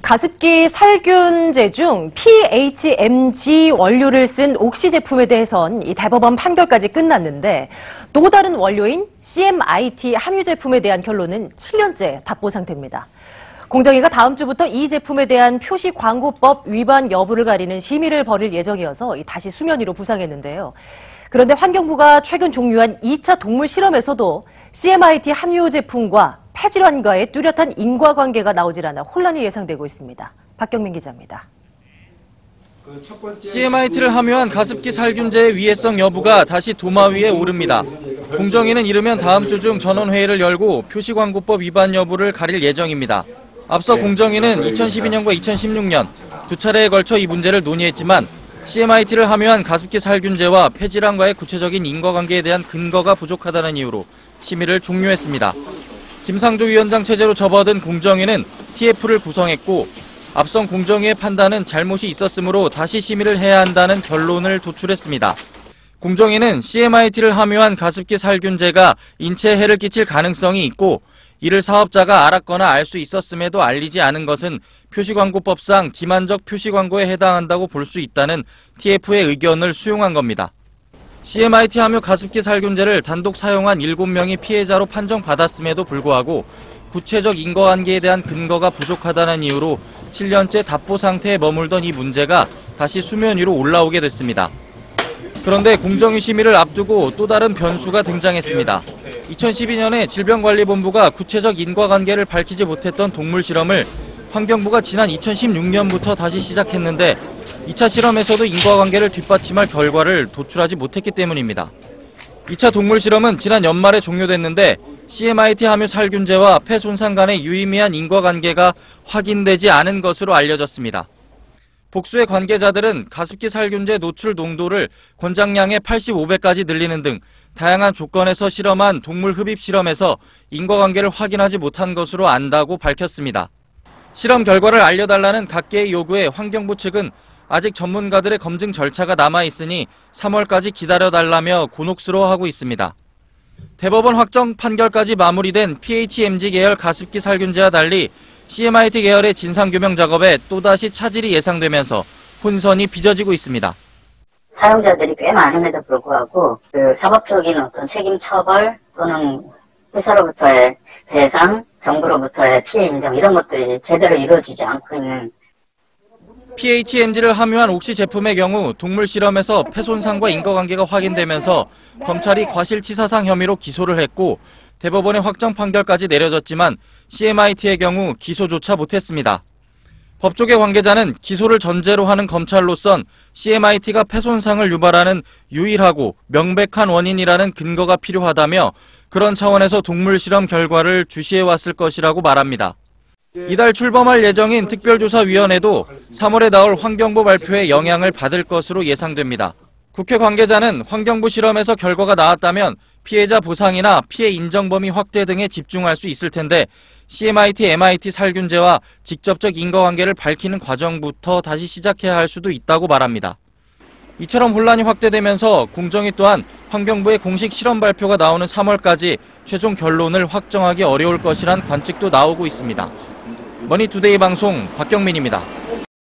가습기 살균제 중 PHMG 원료를 쓴 옥시 제품에 대해선 이 대법원 판결까지 끝났는데 또 다른 원료인 CMIT 함유 제품에 대한 결론은 7년째 답보 상태입니다. 공정위가 다음 주부터 이 제품에 대한 표시광고법 위반 여부를 가리는 심의를 벌일 예정이어서 다시 수면 위로 부상했는데요. 그런데 환경부가 최근 종료한 2차 동물 실험에서도 CMIT 함유 제품과 폐질환과의 뚜렷한 인과관계가 나오질 않아 혼란이 예상되고 있습니다. 박경민 기자입니다. CMIT를 함유한 가습기 살균제의 위해성 여부가 다시 도마 위에 오릅니다. 공정위는 이르면 다음 주 중 전원회의를 열고 표시광고법 위반 여부를 가릴 예정입니다. 앞서 공정위는 2012년과 2016년 두 차례에 걸쳐 이 문제를 논의했지만 CMIT를 함유한 가습기 살균제와 폐질환과의 구체적인 인과관계에 대한 근거가 부족하다는 이유로 심의를 종료했습니다. 김상조 위원장 체제로 접어든 공정위는 TF를 구성했고 앞선 공정위의 판단은 잘못이 있었으므로 다시 심의를 해야 한다는 결론을 도출했습니다. 공정위는 CMIT를 함유한 가습기 살균제가 인체에 해를 끼칠 가능성이 있고 이를 사업자가 알았거나 알 수 있었음에도 알리지 않은 것은 표시광고법상 기만적 표시광고에 해당한다고 볼 수 있다는 TF의 의견을 수용한 겁니다. CMIT 함유 가습기 살균제를 단독 사용한 7명이 피해자로 판정받았음에도 불구하고 구체적 인과관계에 대한 근거가 부족하다는 이유로 7년째 답보 상태에 머물던 이 문제가 다시 수면 위로 올라오게 됐습니다. 그런데 공정위 심의를 앞두고 또 다른 변수가 등장했습니다. 2012년에 질병관리본부가 구체적 인과관계를 밝히지 못했던 동물 실험을 환경부가 지난 2016년부터 다시 시작했는데 2차 실험에서도 인과관계를 뒷받침할 결과를 도출하지 못했기 때문입니다. 2차 동물 실험은 지난 연말에 종료됐는데 CMIT 함유 살균제와 폐 손상 간의 유의미한 인과관계가 확인되지 않은 것으로 알려졌습니다. 복수의 관계자들은 가습기 살균제 노출 농도를 권장량의 85배까지 늘리는 등 다양한 조건에서 실험한 동물 흡입 실험에서 인과관계를 확인하지 못한 것으로 안다고 밝혔습니다. 실험 결과를 알려달라는 각계의 요구에 환경부 측은 아직 전문가들의 검증 절차가 남아있으니 3월까지 기다려달라며 곤혹스러워하고 있습니다. 대법원 확정 판결까지 마무리된 PHMG 계열 가습기 살균제와 달리 CMIT 계열의 진상규명 작업에 또다시 차질이 예상되면서 혼선이 빚어지고 있습니다. 사용자들이 꽤 많음에도 불구하고 사법적인 어떤 책임 처벌 또는 회사로부터의 배상, 정부로부터의 피해 인정 이런 것들이 제대로 이루어지지 않고 있는 PHMG를 함유한 옥시 제품의 경우 동물 실험에서 폐 손상과 인과관계가 확인되면서 검찰이 과실치사상 혐의로 기소를 했고 대법원의 확정 판결까지 내려졌지만 CMIT의 경우 기소조차 못했습니다. 법조계 관계자는 기소를 전제로 하는 검찰로선 CMIT가 폐 손상을 유발하는 유일하고 명백한 원인이라는 근거가 필요하다며 그런 차원에서 동물 실험 결과를 주시해왔을 것이라고 말합니다. 이달 출범할 예정인 특별조사위원회도 3월에 나올 환경부 발표에 영향을 받을 것으로 예상됩니다. 국회 관계자는 환경부 실험에서 결과가 나왔다면 피해자 보상이나 피해 인정 범위 확대 등에 집중할 수 있을 텐데 CMIT, MIT 살균제와 직접적 인과관계를 밝히는 과정부터 다시 시작해야 할 수도 있다고 말합니다. 이처럼 혼란이 확대되면서 공정위 또한 환경부의 공식 실험 발표가 나오는 3월까지 최종 결론을 확정하기 어려울 것이란 관측도 나오고 있습니다. 머니투데이 방송 박경민입니다.